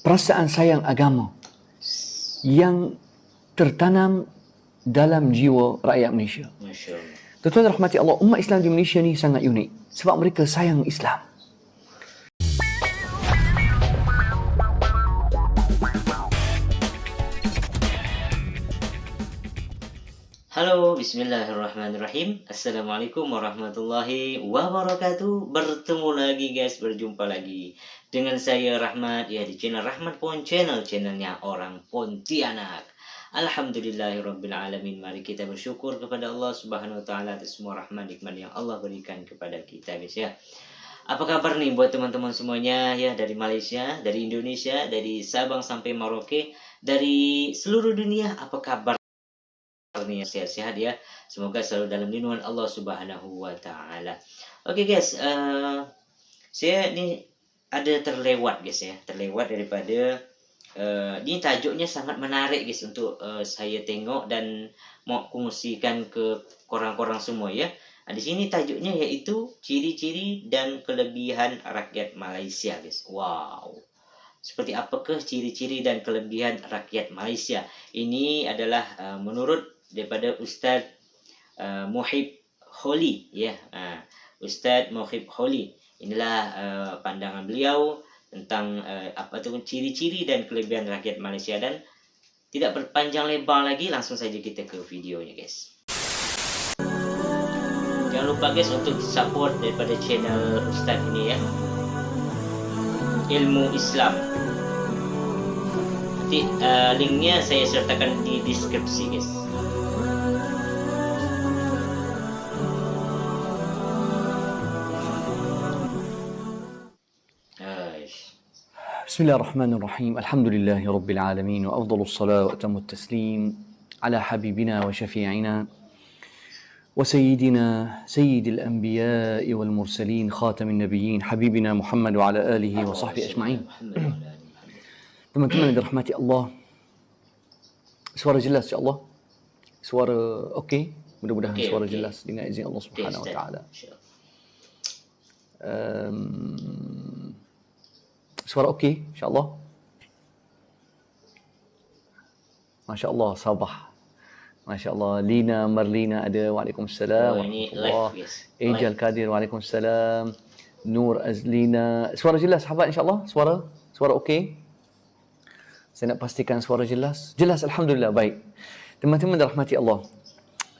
perasaan sayang agama yang tertanam dalam jiwa rakyat Malaysia. Masya Allah. Tuan-tuan rahmati Allah, umat Islam di Malaysia ni sangat unik sebab mereka sayang Islam. Halo, bismillahirrahmanirrahim. Assalamualaikum warahmatullahi wabarakatuh. Bertemu lagi guys, berjumpa lagi dengan saya Rahmat ya di channel Rahmat Pon Channel, channelnya orang Pontianak. Alhamdulillahirabbil alamin. Mari kita bersyukur kepada Allah Subhanahu wa taala atas semua rahmat nikmat yang Allah berikan kepada kita guys ya. Apa kabar nih buat teman-teman semuanya ya, dari Malaysia, dari Indonesia, dari Sabang sampai Merauke, dari seluruh dunia. Apa kabar? Nih sehat-sehat ya, semoga selalu dalam lindungan Allah Subhanahu wa taala. Oke guys, saya ini ada terlewat guys ya, terlewat daripada ini tajuknya sangat menarik guys untuk saya tengok dan mau kongsikan ke korang-korang semua ya. Di sini tajuknya yaitu ciri-ciri dan kelebihan rakyat Malaysia guys. Wow. Seperti apakah ciri-ciri dan kelebihan rakyat Malaysia? Ini adalah menurut daripada Ustaz Muhib Kholi ya. Ustaz Muhib Kholi. Inilah pandangan beliau tentang apa tu ciri-ciri dan kelebihan rakyat Malaysia, dan tidak berpanjang lebar lagi, langsung saja kita ke videonya guys. Jangan lupa guys untuk support daripada channel Ustaz ini ya, Ilmu Islam. Nanti linknya saya sertakan di deskripsi guys. Bismillahirrahmanirrahim. Alhamdulillahi rabbil alamin wa afdalus salat wa atamut taslim ala habibina wa syafi'ina wa sayyidina sayyidil anbiya'i wal mursalin khatamin nabiyyin habibina Muhammad wa ala alihi wa sahbihi ajma'in. Teman-teman yang dirahmati Allah, suara jelas insya-Allah. Suara okey, mudah-mudahan suara jelas dengan izin Allah Subhanahu wa taala. Suara okey insya-Allah. Masya-Allah, Sabah. Masya-Allah, Lina Marlina ada, waalaikumsalam warahmatullahi. Ejal Kadir, waalaikumsalam. Nur Azlina, suara jelas sahabat insya-Allah. Suara okey. Saya nak pastikan suara jelas. Jelas, alhamdulillah, baik. Teman-teman dirahmati Allah,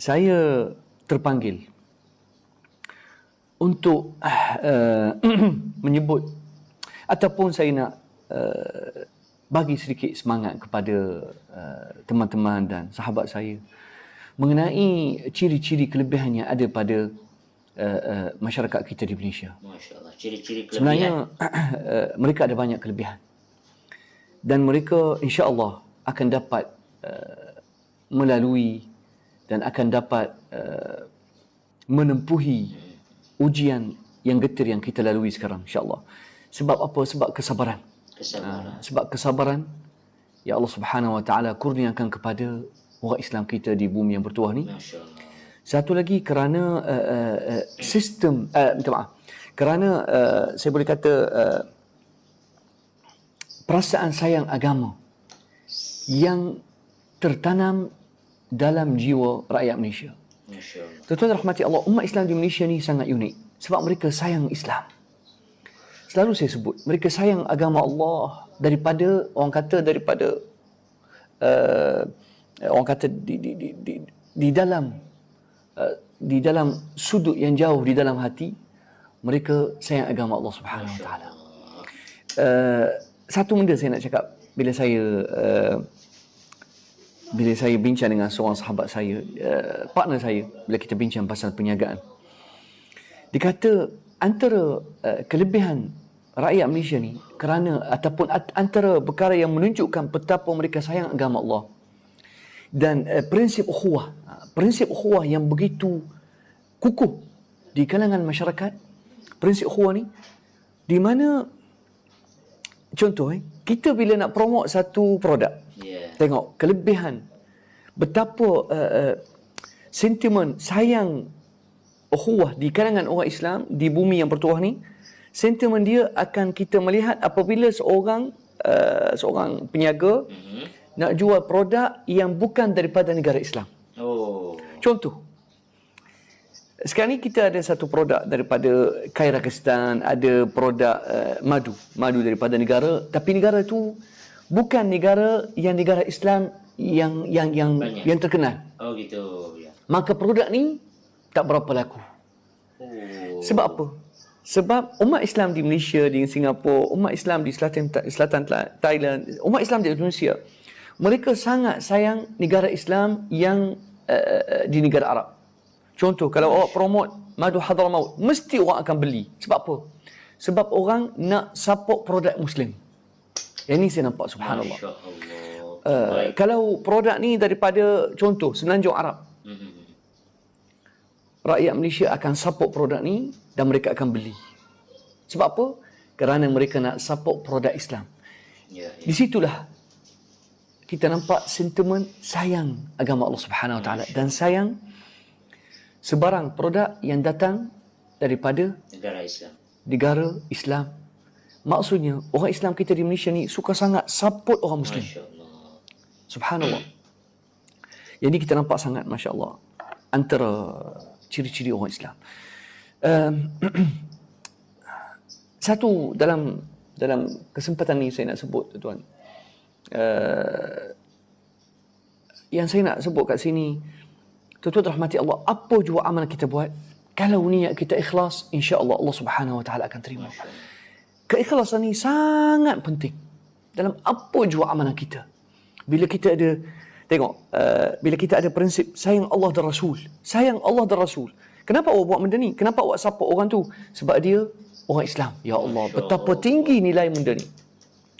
saya terpanggil untuk menyebut ataupun saya nak bagi sedikit semangat kepada teman-teman dan sahabat saya mengenai ciri-ciri kelebihan yang ada pada masyarakat kita di Malaysia. Masya-Allah, ciri-ciri kelebihan. Sebenarnya mereka ada banyak kelebihan dan mereka insya-Allah akan dapat melalui dan akan dapat menempuhi ujian yang getir yang kita lalui sekarang insya-Allah. Sebab apa? Sebab kesabaran. Sebab kesabaran ya Allah Subhanahu wa taala kurniakan kepada orang Islam kita di bumi yang bertuah ni. Satu lagi kerana sistem kerana saya boleh kata perasaan sayang agama yang tertanam dalam jiwa rakyat Malaysia. Tuan-tuan rahmati Allah, umat Islam di Malaysia ni sangat unik sebab mereka sayang Islam. Selalu saya sebut, mereka sayang agama Allah daripada orang kata di dalam sudut yang jauh di dalam hati, mereka sayang agama Allah Subhanahu wa taala. Satu benda saya nak cakap bila saya bincang dengan seorang sahabat saya, partner saya, bila kita bincang pasal perniagaan. Dia kata antara kelebihan rakyat Malaysia ni kerana ataupun antara perkara yang menunjukkan betapa mereka sayang agama Allah dan prinsip ukhuwah yang begitu kukuh di kalangan masyarakat. Prinsip ukhuwah ni di mana contoh kita bila nak promote satu produk, tengok kelebihan betapa sentimen sayang ukhuwah di kalangan orang Islam di bumi yang bertuah ni, sentimen dia akan kita melihat apabila seorang seorang peniaga nak jual produk yang bukan daripada negara Islam. Oh. Contoh, sekarang ni kita ada satu produk daripada Kyrgyzstan, ada produk madu daripada negara, tapi negara tu bukan negara Islam yang terkenal. Oh gitu ya. Maka produk ni tak berapa laku. Oh. Sebab apa? Sebab umat Islam di Malaysia, di Singapura, umat Islam di selatan Thailand, umat Islam di Indonesia, mereka sangat sayang negara Islam yang di negara Arab. Contoh, kalau awak promote madu Hadramaut, mesti orang akan beli. Sebab apa? Sebab orang nak support produk Muslim. Yang ni saya nampak, subhanallah. Masya Allah. Kalau produk ni daripada, contoh, Semenanjung Arab, rakyat Malaysia akan support produk ni dan mereka akan beli. Sebab apa? Kerana mereka nak support produk Islam. Ya, Di situlah kita nampak sentimen sayang agama Allah Subhanahu Wa Taala dan sayang sebarang produk yang datang daripada negara Islam. Maksudnya orang Islam kita di Malaysia ni suka sangat support orang Muslim. Masya Allah. Subhanallah. Yang ni kita nampak sangat, Masya Allah, antara ciri-ciri orang Islam. Satu dalam kesempatan ni saya nak sebut, tuan. Yang saya nak sebut kat sini, tuan-tuan rahmati Allah, apa jua amal kita buat, kalau niat kita ikhlas, insya-Allah Allah Subhanahu Wa Taala akan terima. Keikhlasan ni sangat penting dalam apa jua amalan kita. Bila kita ada, tengok, bila kita ada prinsip sayang Allah dan Rasul, sayang Allah dan Rasul. Kenapa awak buat benda ni? Kenapa awak support orang tu? Sebab dia orang Islam. Ya Allah, betapa tinggi nilai benda ni.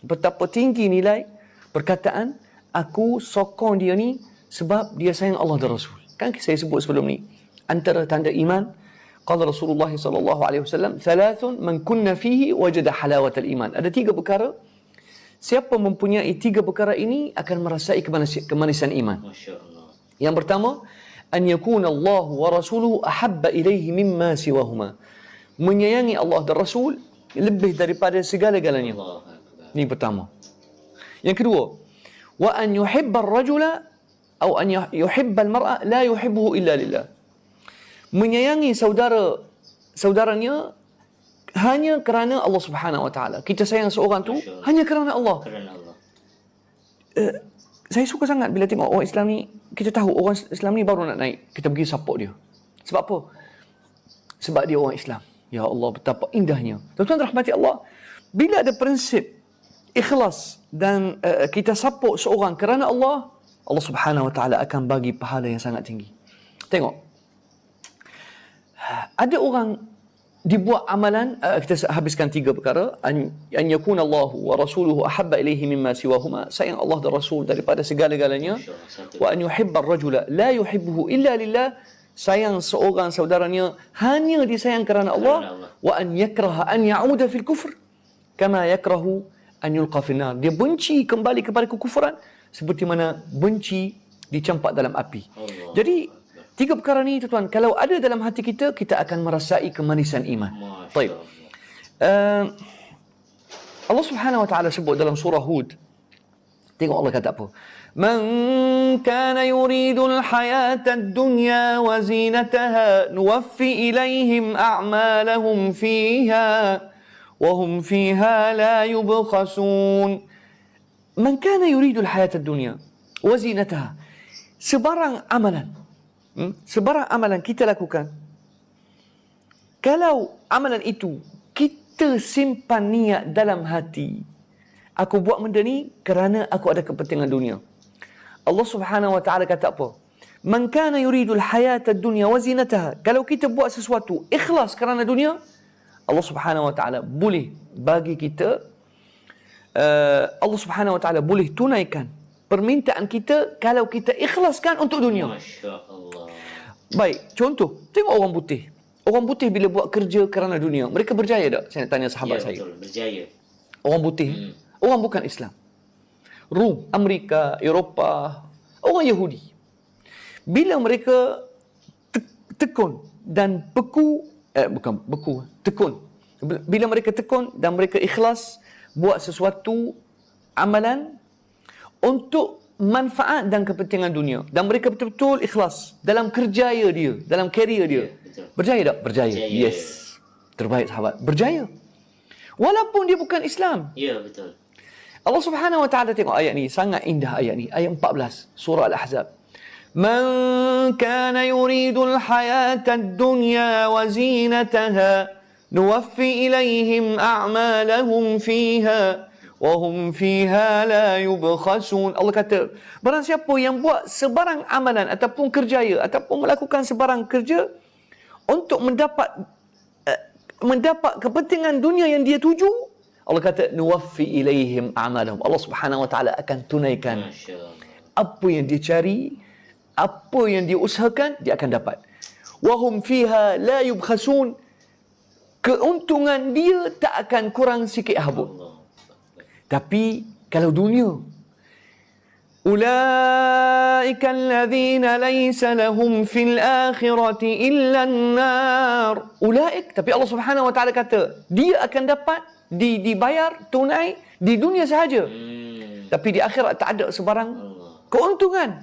Betapa tinggi nilai perkataan, aku sokong dia ni sebab dia sayang Allah dan Rasul. Kan saya sebut sebelum ni, antara tanda iman, qala Rasulullah sallallahu alaihi wasallam, thalathun man kunna fihi wajada halawatal iman. Ada 3 perkara, siapa mempunyai 3 perkara ini akan merasai kemanisan iman. Masya-Allah. Yang pertama, an yakuna Allah wa rasuluhu ahabba ilaihi mimma siwahuma. Menyayangi Allah dan Rasul lebih daripada segala-galanya. Ini pertama. Yang kedua, wa an yuhibba ar-rajula atau an yuhibba al-mar'a la yuhibbuhu illa lillah. Menyayangi saudaranya hanya kerana Allah Subhanahu Wa Taala. Kita sayang seorang tu hanya kerana Allah. Kerana Allah. Saya suka sangat bila tengok orang Islam ni, kita tahu orang Islam ni baru nak naik, kita pergi support dia. Sebab apa? Sebab dia orang Islam. Ya Allah, betapa indahnya. Tuan-tuan rahmati Allah, bila ada prinsip ikhlas dan kita support seorang kerana Allah, Allah Subhanahu Wa Taala akan bagi pahala yang sangat tinggi. Tengok, ada orang dibuat amalan, kita habiskan 3 perkara, an yakuna Allah wa rasuluhu ahabba ilaihi mimma siwahuma, sayang Allah dan Rasul daripada segala-galanya, wa an yuhibba ar-rajula la yuhibbuhu illa lillah, sayang seorang saudaranya hanya disayang kerana Allah, wa an yakraha an ya'uda fil kufr kama yakrahu an yulqa fil nar. Dia benci kembali kepada kekufuran seperti mana benci dicampak dalam api. Jadi 3 perkara ni, tuan-tuan, kalau ada dalam hati kita, kita akan merasai kemanisan iman. Baik. Allah Subhanahu Wa Taala sebut dalam surah Hud. Tengok Allah kata apa? Man kana yuridu al-hayata ad-dunya wa zinataha nuwaffi ilayhim a'malahum fiha wa hum fiha la yubkhasun. Man kana yuridu al-hayata ad-dunya wa zinataha. Sebarang amalan kita lakukan, kalau amalan itu kita simpan niat dalam hati, aku buat benda ni kerana aku ada kepentingan dunia. Allah Subhanahu Wa Taala kata apa? Man kana yuridul hayata ad-dunya wa zinataha. Kalau kita buat sesuatu ikhlas kerana dunia, Allah Subhanahu Wa Taala boleh bagi kita, Allah Subhanahu Wa Taala boleh tunaikan permintaan kita kalau kita ikhlaskan untuk dunia. Masya-Allah. Baik, contoh, tengok orang putih. Orang putih bila buat kerja kerana dunia, mereka berjaya tak? Saya nak tanya sahabat saya. Betul, berjaya. Orang putih, orang bukan Islam. Rom, Amerika, Eropah, orang Yahudi. Bila mereka tekun dan tekun. Bila mereka tekun dan mereka ikhlas buat sesuatu amalan untuk manfaat dan kepentingan dunia. Dan mereka betul-betul ikhlas dalam kerjaya dia, dalam karier dia. Betul. Berjaya tak? Berjaya. Yes. Terbaik sahabat. Berjaya. Walaupun dia bukan Islam. Ya, betul. Allah Subhanahu wa taala tengok ayat ni, sangat indah ayat ni. Ayat 14 surah Al-Ahzab. Man kana yuridul hayatad dunya wa zinataha nuwaffi ilaihim a'malahum fiha wa hum fiha la yubkhasun. Allah kata, barang siapa yang buat sebarang amalan ataupun kerjaya ataupun melakukan sebarang kerja untuk mendapat kepentingan dunia yang dia tuju, Allah kata nuwaffi ilaihim a'malahum. Allah Subhanahu wa taala akan tunaikan apa yang dia cari, apa yang dia usahakan, dia akan dapat. Wa hum fiha la yubkhasun. Keuntungan dia tak akan kurang sikit habuk. Tapi kalau dunia, ulaika alladzina laysa lahum fil akhirati illa an-nar. Ulaik, tapi Allah Subhanahu wa taala kata, dia akan dapat dibayar tunai di dunia sahaja. Tapi di akhirat tak ada sebarang keuntungan.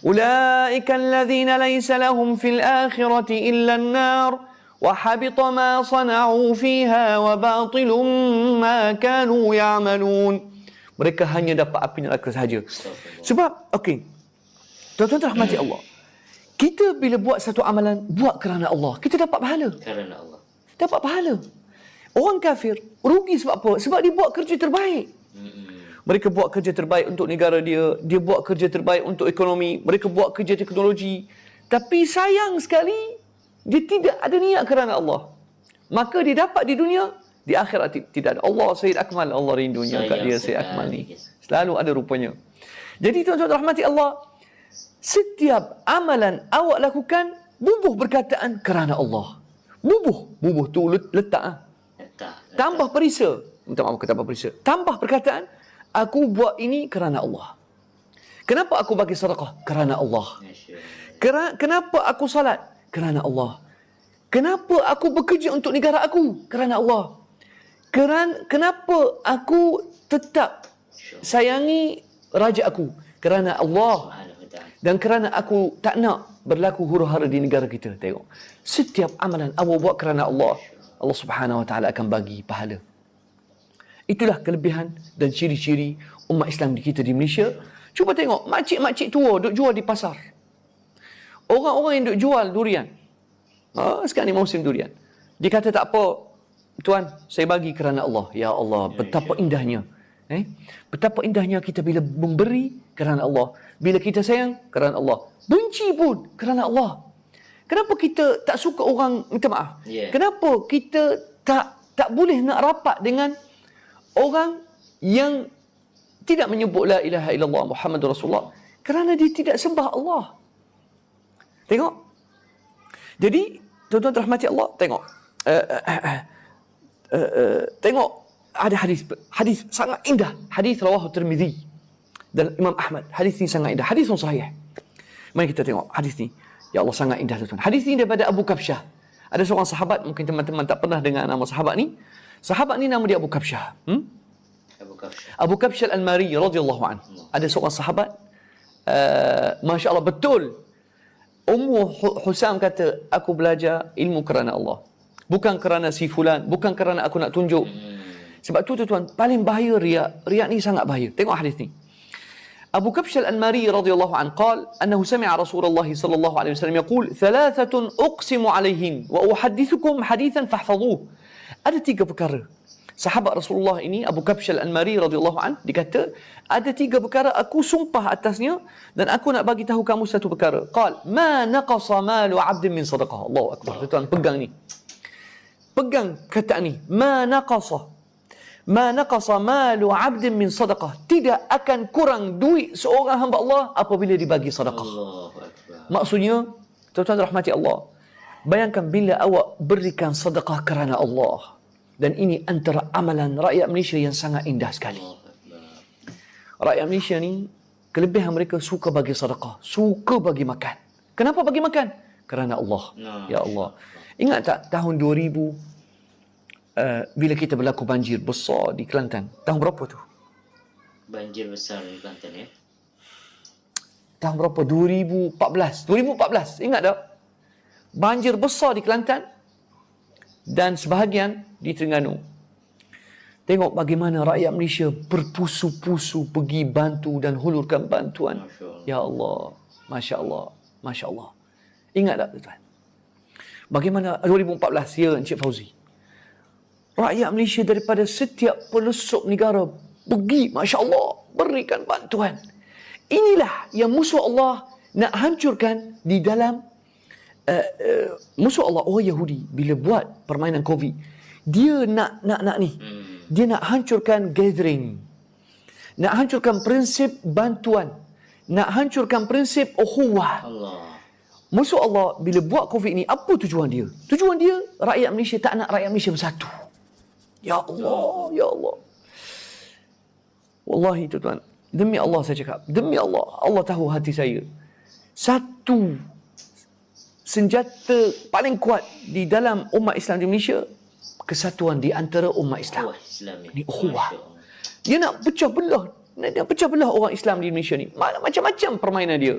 Ulaika alladzina laysa lahum fil akhirati illa an-nar wa habita ma sana'u fiha wa batilun ma kanu ya'malun. Mereka hanya dapat api neraka sahaja. Sebab, okey, tuan-tuan rahmati Allah, kita bila buat satu amalan, buat kerana Allah, kita dapat pahala. Kerana Allah. Dapat pahala. Orang kafir rugi sebab apa? Sebab dia buat kerja terbaik. Mereka buat kerja terbaik untuk negara dia, dia buat kerja terbaik untuk ekonomi, mereka buat kerja teknologi. Tapi sayang sekali, dia tidak ada niat kerana Allah. Maka dia dapat di dunia, di akhirat tidak ada. Allah Sayyid Akmal, Allah rindunya kat dia Sayyid Akmal ni. Selalu ada rupanya. Jadi tuan-tuan rahmati Allah, setiap amalan awak lakukan, bubuh perkataan kerana Allah. Bubuh tu letak. Tambah perisa. Minta maaf kata tambah perisa. Tambah perkataan, aku buat ini kerana Allah. Kenapa aku bagi sedekah? Kerana Allah. Kenapa aku salat? Kerana Allah. Kenapa aku bekerja untuk negara aku? Kerana Allah. Kenapa aku tetap sayangi raja aku? Kerana Allah. Dan kerana aku tak nak berlaku huru-hara di negara kita. Tengok. Setiap amalan awak buat kerana Allah, Allah Subhanahu wa taala akan bagi pahala. Itulah kelebihan dan ciri-ciri umat Islam di kita di Malaysia. Cuba tengok, makcik-makcik tua duk jual di pasar. Orang-orang yang duk jual durian. Sekarang ni musim durian. Dia kata tak apa, tuan, saya bagi kerana Allah. Ya Allah, betapa indahnya. Betapa indahnya kita bila memberi kerana Allah. Bila kita sayang kerana Allah. Benci pun kerana Allah. Kenapa kita tak suka orang, minta maaf. Kenapa kita tak boleh nak rapat dengan orang yang tidak menyebut la ilaha illallah Muhammadur Rasulullah kerana dia tidak sembah Allah. Tengok. Jadi, tuan-tuan rahmati Allah, tengok. Tengok, ada hadis sangat indah. Hadis rawahu Tirmizi dan Imam Ahmad. Hadis ni sangat indah. Hadis yang sahih. Mari kita tengok hadis ni. Ya Allah, sangat indah tuan-tuan. Hadis ni daripada Abu Kabsyah. Ada seorang sahabat, mungkin teman-teman tak pernah dengar nama sahabat ni. Sahabat ni nama dia Abu Kabsyah. Abu Kabsyah Al-Mari radhiyallahu anhu. Ada seorang sahabat, Masya Allah, betul. Ummu Husam kata, aku belajar ilmu kerana Allah. Bukan kerana si fulan, bukan kerana aku nak tunjuk. Sebab tu tuan-tuan, paling bahaya riak. Riak ni sangat bahaya. Tengok hadis ni. Abu Kabsyah Al-Mari radhiyallahu anhu qala annahu sami'a Rasulullah sallallahu alaihi wasallam yaqul thalathatun uqsimu alaihim wa uhaddithukum hadithan fahfazuh. Ada 3 perkara. Sahabat Rasulullah ini Abu Kabsyah Al-Mari radhiyallahu anhu dikata ada 3 perkara aku sumpah atasnya dan aku nak bagi tahu kamu satu perkara. Qal ma naqasa malu 'abdin min sadaqah. Allahu akbar. Tuan pegang ni. Pegang kata ni. Ma naqasa malu 'abdin min sadaqah. Tidak akan kurang duit seorang hamba Allah apabila dibagi sedekah. Allahu akbar. Maksudnya, tuan-tuan rahmati Allah, bayangkan bila awak berikan sedekah kerana Allah. Dan ini antara amalan rakyat Malaysia yang sangat indah sekali. Rakyat Malaysia ni, kelebihan mereka suka bagi sedekah, suka bagi makan. Kenapa bagi makan? Kerana Allah. Ya Allah. Ingat tak tahun 2000 bila kita berlaku banjir besar di Kelantan? Tahun berapa tu? Banjir besar di Kelantan ya. Tahun berapa? 2014. Ingat tak? Banjir besar di Kelantan dan sebahagian di Terengganu. Tengok bagaimana rakyat Malaysia berpusu-pusu pergi bantu dan hulurkan bantuan. Masya Allah. Ya Allah. Masya Allah. Masya Allah. Ingat tak tuan? Bagaimana 2014, ya Encik Fauzi. Rakyat Malaysia daripada setiap pelosok negara pergi, Masya Allah, berikan bantuan. Inilah yang musuh Allah nak hancurkan di dalam musuh Allah, orang Yahudi bila buat permainan COVID, dia nak ni. Dia nak hancurkan gathering. Nak hancurkan prinsip bantuan. Nak hancurkan prinsip ukhuwah. Allah. Musuh Allah bila buat COVID ni, apa tujuan dia? Tujuan dia, rakyat Malaysia tak nak rakyat Malaysia bersatu. Ya Allah, ya Allah. Wallahi tuan-tuan, demi Allah saya cakap, demi Allah, Allah tahu hati saya. Satu senjata paling kuat di dalam umat Islam di Malaysia, kesatuan di antara umat Islam. Ukhuwah Islam Ni ukhuwah. Dia nak pecah belah, nak pecah belah orang Islam di Malaysia ni. Macam-macam permainan dia.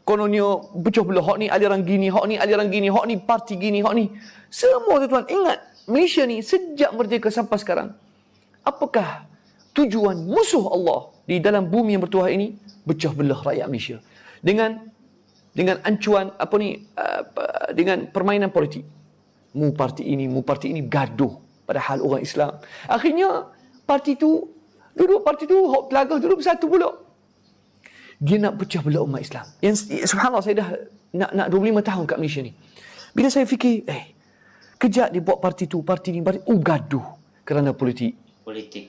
Kononnya pecah belah, hak ni aliran gini, hak ni aliran gini, hak ni parti gini, hak ni. Semua tuan-tuan, ingat, Malaysia ni sejak merdeka sampai sekarang, apakah tujuan musuh Allah di dalam bumi yang bertuah ini? Pecah belah rakyat Malaysia. Dengan ancuan dengan permainan politik. Mu parti ini gaduh, padahal orang Islam. Akhirnya parti tu hok telagah duduk bersatu pula. Dia nak pecah belah umat Islam. Yang subhanallah, saya dah nak 25 tahun kat Malaysia ni. Bila saya fikir, kejap dia buat parti tu, parti ni, gaduh kerana politik.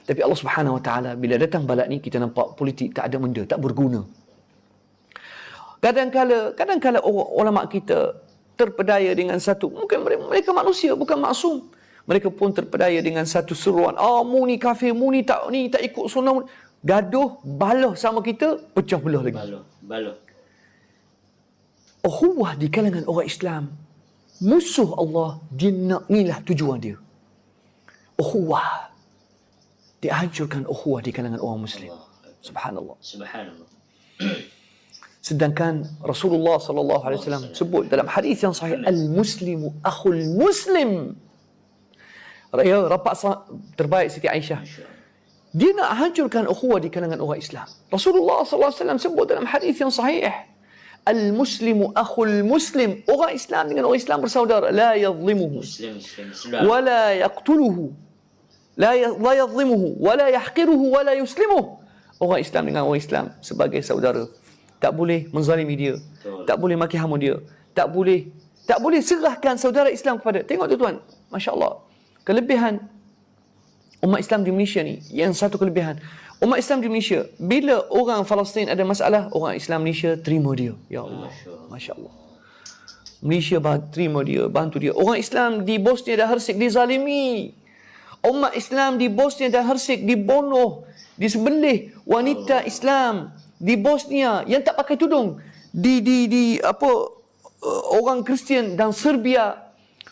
Tapi Allah Subhanahu Wa Taala bila datang balak ni, kita nampak politik tak ada benda, tak berguna. Kadang-kala ulama kita terpedaya dengan satu, mungkin mereka manusia, bukan maksum. Mereka pun terpedaya dengan satu seruan, mu ni kafir, mu ni tak ikut sunnah. Gaduh, balah sama kita, pecah belah lagi. Balah. Ukhuwah di kalangan orang Islam, musuh Allah, dia nak, inilah tujuan dia. Ukhuwah. Dia hancurkan ukhuwah di kalangan orang Muslim. Subhanallah. Sedangkan Rasulullah sallallahu alaihi wasallam sebut dalam hadis yang sahih, al-muslimu akhul muslim. Ya, rapat terbaik Siti Aisyah. Dia nak hancurkan ukhuwah di kalangan orang Islam. Rasulullah sallallahu alaihi wasallam sebut dalam hadis yang sahih, al-muslimu akhul muslim. Orang Islam dengan orang Islam bersaudara. La yadhlimuhu. Wa la yaqtuluhu. La yadhlimuhu. Wa la yahqiruhu. Wa la yuslimuhu. Orang Islam dengan orang Islam sebagai saudara. Tak boleh menzalimi dia. Tak boleh maki hamun dia. Tak boleh serahkan saudara Islam kepada. Tengok tuan-tuan. Masya Allah. Kelebihan umat Islam di Malaysia ni, yang satu kelebihan, umat Islam di Malaysia, bila orang Palestin ada masalah, orang Islam Malaysia terima dia. Ya Allah. Masya Allah. Malaysia terima dia, bantu dia. Orang Islam di Bosnia dan Hersek dizalimi. Umat Islam di Bosnia dan Hersek dibunuh, disembelih. Wanita Islam di Bosnia yang tak pakai tudung, orang Kristian dan Serbia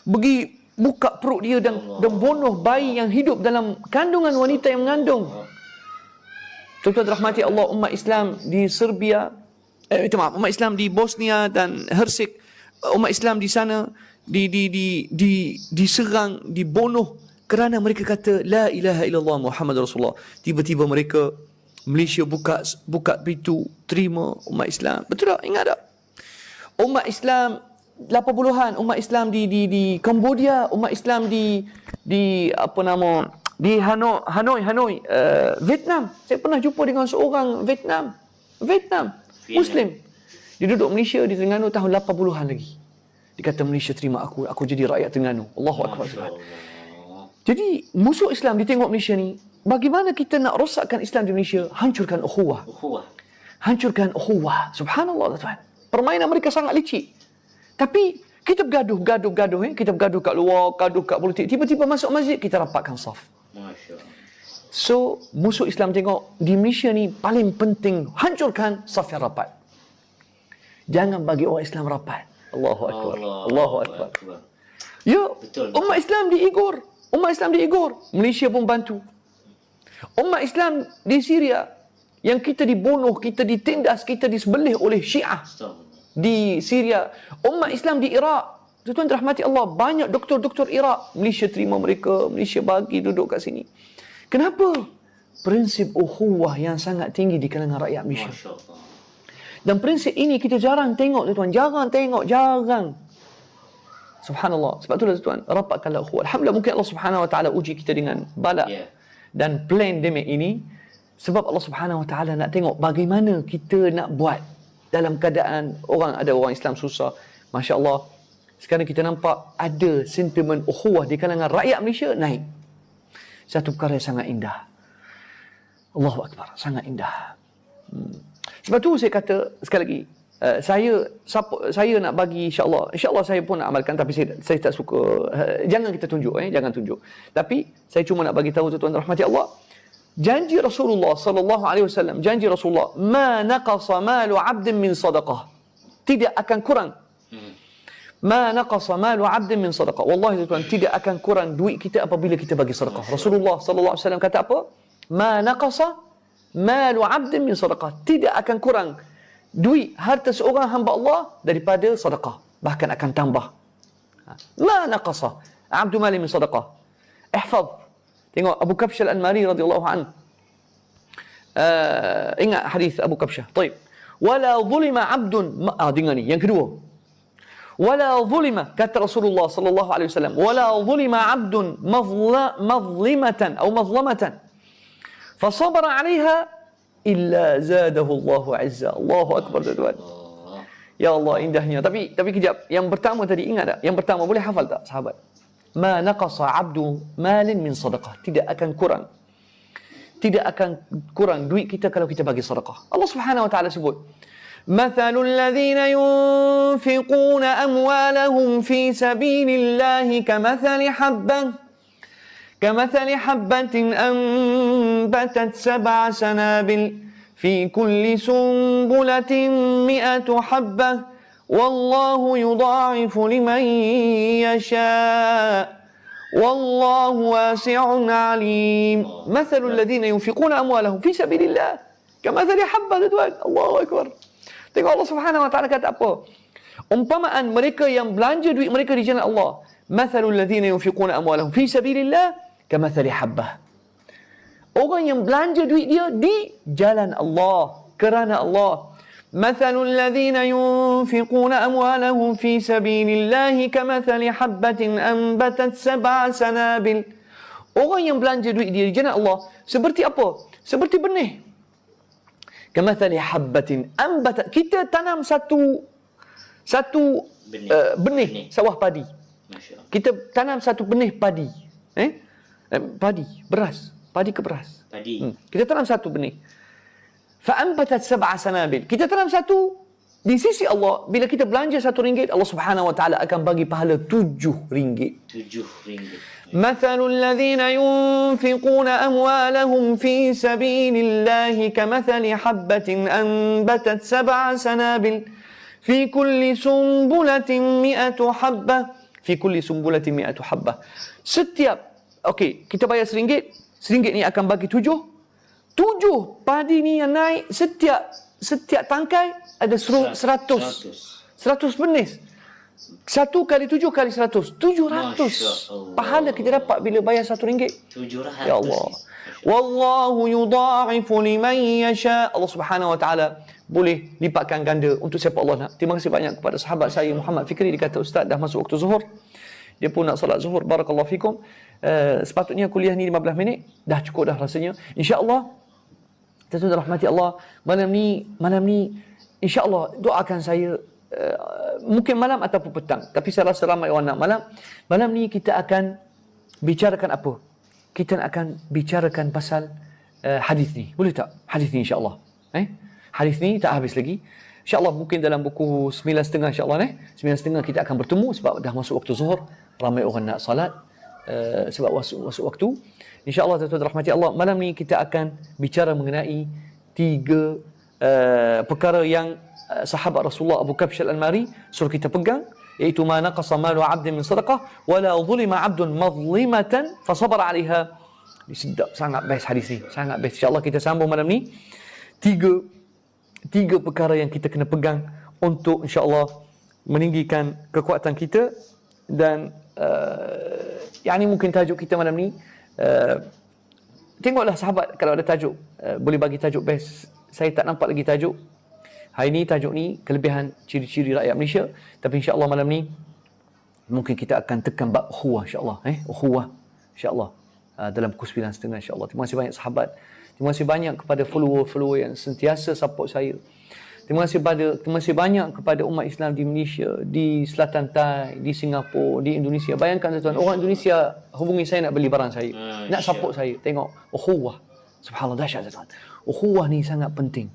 pergi buka perut dia dan bunuh bayi yang hidup dalam kandungan wanita yang mengandung. Tuan-tuan rahmati Allah, umat Islam di Serbia, umat Islam di Bosnia dan Hersek, umat Islam di sana diserang, dibunuh kerana mereka kata la ilaha illallah Muhammad Rasulullah. Tiba-tiba mereka, Malaysia buka pintu terima umat Islam. Betul tak? Ingat tak? Umat Islam 80-an, umat Islam di Cambodia, umat Islam di Hanoi, Vietnam. Saya pernah jumpa dengan seorang Vietnam Muslim. Dia duduk Malaysia di Terengganu tahun 80-an lagi. Dia kata, Malaysia terima aku jadi rakyat Terengganu. Allahu Akbar. Jadi musuh Islam dia tengok Malaysia ni, bagaimana kita nak rosakkan Islam di Malaysia? Hancurkan ukhuwah. Hancurkan ukhuwah. Subhanallah tuan. Permainan mereka sangat licik. Tapi kita bergaduh. Kita bergaduh kat luar, gaduh kat politik. Tiba-tiba masuk masjid, kita rapatkan saf. So, musuh Islam tengok di Malaysia ni paling penting hancurkan saf yang rapat. Jangan bagi orang Islam rapat. Allahu Akbar. Allahu Akbar. Ya, umat Islam diigor. Malaysia pun bantu. Umat Islam di Syria, yang kita dibunuh, kita ditindas, kita disembelih oleh Syiah Astagfirullah. di Syria, umat Islam di Iraq. Tuan-tuan rahmati Allah, banyak doktor-doktor Iraq, Malaysia terima mereka, Malaysia bagi duduk kat sini. Kenapa? Prinsip ukhuwah yang sangat tinggi di kalangan rakyat Malaysia. Masya Allah. Dan prinsip ini kita jarang tengok, tuan-tuan. Jarang tengok, jarang. Subhanallah. Sebab itulah tuan, rapatkanlah ukhuwah. Alhamdulillah, mungkin Allah Subhanahu Wa Taala uji kita dengan bala dan pandemik ini. Sebab Allah Subhanahu Wa Taala nak tengok bagaimana kita nak buat dalam keadaan ada orang Islam susah. Masya Allah. Sekarang kita nampak ada sentimen ukhuwah di kalangan rakyat Malaysia naik. Satu perkara yang sangat indah. Allahu Akbar, sangat indah. Sebab tu saya kata sekali lagi, saya nak bagi insya-Allah saya pun nak amalkan, tapi saya tak suka, jangan kita tunjuk, jangan tunjuk. Tapi saya cuma nak bagi tahu tuan-tuan rahmati Allah, janji Rasulullah sallallahu alaihi wasallam, janji Rasulullah, ma naqasa malu 'abdin min sadaqah. Tidak akan kurang. Ma naqasa malu 'abdin min sadaqah. Wallahi tuan, tidak akan kurang duit kita apabila kita bagi sedekah. Rasulullah sallallahu alaihi wasallam kata apa? Ma naqasa malu 'abdin min sadaqah. Tidak akan kurang duit harta seorang hamba Allah daripada sedekah, bahkan akan tambah. Ma naqasa 'abdu mali min sadaqah. Ihfaz. Tengok Abu Kabsyah Al-Anmari radhiyallahu anhu. Ingat hadis Abu Kabsyah. Baik. Wala zulima 'abdun, dengar ni yang kedua. Wala zulima, kata Rasulullah sallallahu alaihi wasallam, wala zulima 'abdun mazlimatan atau mazlamatan fa sabara 'alaiha illa zadahu Allahu 'azza. Allahu akbar tuan. Ya Allah, indahnya. Tapi kejap, yang pertama tadi ingat tak? Yang pertama boleh hafal tak sahabat? Ma naqasa 'abdu malin min sadaqah. Tidak akan kurang duit kita kalau kita bagi sedekah. Allah Subhanahu wa taala sebut, مثل الذين ينفقون أموالهم في سبيل الله كمثل حبة أنبتت 7 سنابل في كل سنبلة 100 حبة والله يضاعف لمن يشاء والله واسع عليم. مثل الذين ينفقون أموالهم في سبيل الله كمثل حبة. الله أكبر. Tengok Allah Subhanahu Wa Taala kata apa? Umpamaan mereka yang belanja duit mereka di jalan Allah. Mathalul ladzina yunfiquna amwalahum fi sabilillah kamathali habbah. Orang yang belanja duit dia di jalan Allah, kerana Allah. Mathalul ladzina yunfiquna amwalahum fi sabilillah kamathali habbatin anbatat 7 sanabil. Orang yang belanja duit dia di jalan Allah seperti apa? Seperti benih. Kamathali habbatin ambatat. Kita tanam satu benih sawah padi. Kita tanam satu benih padi. Padi, beras. Padi ke beras? Padi. Kita tanam satu benih. Fa ambatat 7 sanabil. Kita tanam satu, di sisi Allah, bila kita belanja RM1, Allah Subhanahu Wa Taala akan bagi pahala RM7. RM7. مثل الذين ينفقون أموالهم في سبيل الله كمثل حبة أنبتت 7 سنابل في كل سنبلة 100 حبة في كل سنبلة 100 حبة. Setiap, kita bayar RM1 ni akan bagi 7 padi ni yang naik, setiap tangkai ada 100 benih. 1 kali 7 kali 100. 700 pahala kita dapat bila bayar RM1. 700. Ya Allah. Wallahu yudha'ifu liman yasha. Allah Subhanahu Wa Taala boleh lipatkan ganda untuk siapa Allah nak. Terima kasih banyak kepada sahabat saya Muhammad Fikri. Dia kata, Ustaz, dah masuk waktu zuhur. Dia pun nak solat zuhur. Barakallahu fikum. Sepatutnya kuliah ni 15 minit. Dah cukup dah rasanya. InsyaAllah, tuan-tuan rahmati Allah, malam ni insyaAllah doakan saya, mungkin malam ataupun petang, tapi saya rasa ramai orang nak malam ni kita akan bicarakan apa? Kita akan bicarakan pasal hadis ni. Boleh tak? Hadis ni insya-Allah. Hadis ni tak habis lagi. Insya-Allah mungkin dalam buku 9.30 insya-Allah 9.30 kita akan bertemu sebab dah masuk waktu zuhur, ramai orang nak salat sebab masuk waktu. Insya-Allah tuan-tuan rahmati Allah, malam ni kita akan bicara mengenai 3 perkara yang sahabat Rasulullah Abu Kabsyah Al-Anmari suruh kita pegang, iaitu ma naqasa malu 'abdin min sadaqah wa la zulima 'abdun mazlimatan fa sabara 'alaiha. Sedap sangat best hadis ni, sangat best. Insya-Allah kita sambung malam ni tiga perkara yang kita kena pegang untuk insya-Allah meninggikan kekuatan kita. Dan yang ni mungkin tajuk kita malam ni, tengoklah sahabat kalau ada tajuk, boleh bagi tajuk best. Saya tak nampak lagi tajuk. Hari ni tajuk ni kelebihan ciri-ciri rakyat Malaysia, tapi insya-Allah malam ni mungkin kita akan tekan bab ukhuwah insya-Allah, ukhuwah insya-Allah dalam pukul 9.30 insya-Allah. Terima kasih banyak sahabat. Terima kasih banyak kepada follower-follower yang sentiasa support saya. Terima kasih banyak kepada umat Islam di Malaysia, di Selatan Thai, di Singapura, di Indonesia. Bayangkan tuan, orang Indonesia hubungi saya nak beli barang saya, nak support saya. Tengok ukhuwah. Subhanallah, dahsyat tuan. Ukhuwah ni sangat penting.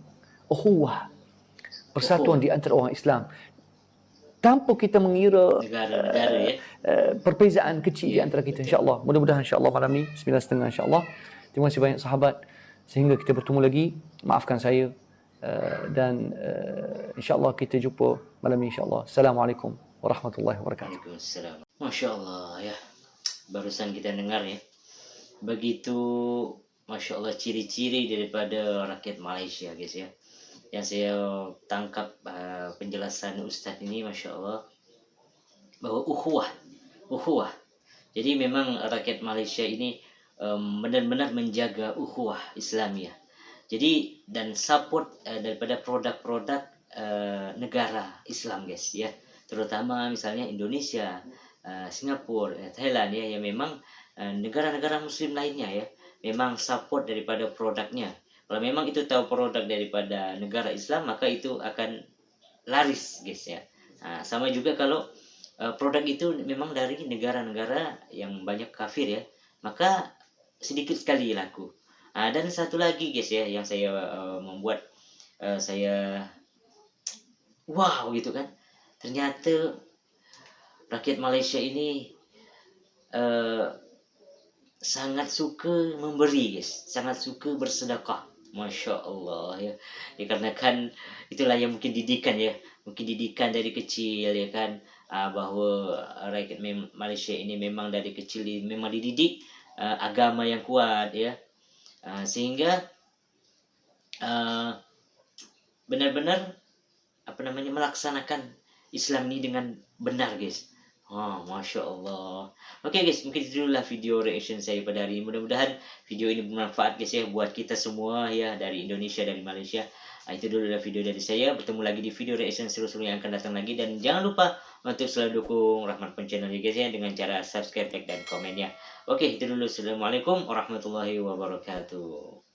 Ukhuwah, persatuan di antara orang Islam. Tanpa kita mengira negara-negara perbezaan kecil di antara kita, insya-Allah. Mudah-mudahan insya-Allah malam ni 9.30 insya-Allah. Terima kasih banyak sahabat. Sehingga kita bertemu lagi. Maafkan saya. Dan insya-Allah kita jumpa malam ni insya-Allah. Assalamualaikum warahmatullahi wabarakatuh. Waalaikumsalam. Masya Allah ya. Barusan kita dengar ya. Begitu Masya Allah ciri-ciri daripada rakyat Malaysia guys ya. Yang saya tangkap penjelasan Ustaz ini Masya Allah, bahwa ukhuwah. Jadi memang rakyat Malaysia ini benar-benar menjaga ukhuwah Islamiyah. Jadi dan support daripada produk-produk negara Islam guys ya. Terutama misalnya Indonesia, Singapura, Thailand ya, yang memang negara-negara muslim lainnya ya, memang support daripada produknya. Kalau memang itu tahu produk daripada negara Islam, maka itu akan laris guys ya. Sama juga kalau produk itu memang dari negara-negara yang banyak kafir ya, maka sedikit sekali laku. Dan satu lagi guys ya, yang saya membuat saya wow gitu kan, ternyata rakyat Malaysia ini sangat suka memberi guys, sangat suka bersedekah. Masya Allah ya. Dikarenakan itulah yang mungkin didikan ya, mungkin didikan dari kecil ya kan, bahwa rakyat Malaysia ini memang dari kecil memang dididik agama yang kuat ya, sehingga benar-benar melaksanakan Islam ini dengan benar guys. Masya Allah. Oke guys, mungkin itu dulu lah video reaction saya pada hari ini. Mudah-mudahan video ini bermanfaat guys ya, buat kita semua ya, dari Indonesia, dari Malaysia. Itu dulu lah video dari saya. Bertemu lagi di video reaction seru-seru yang akan datang lagi. Dan jangan lupa untuk selalu dukung Rahmat Pun Channel guys ya, dengan cara subscribe, like, dan komen ya. Oke, itu dulu. Assalamualaikum warahmatullahi wabarakatuh.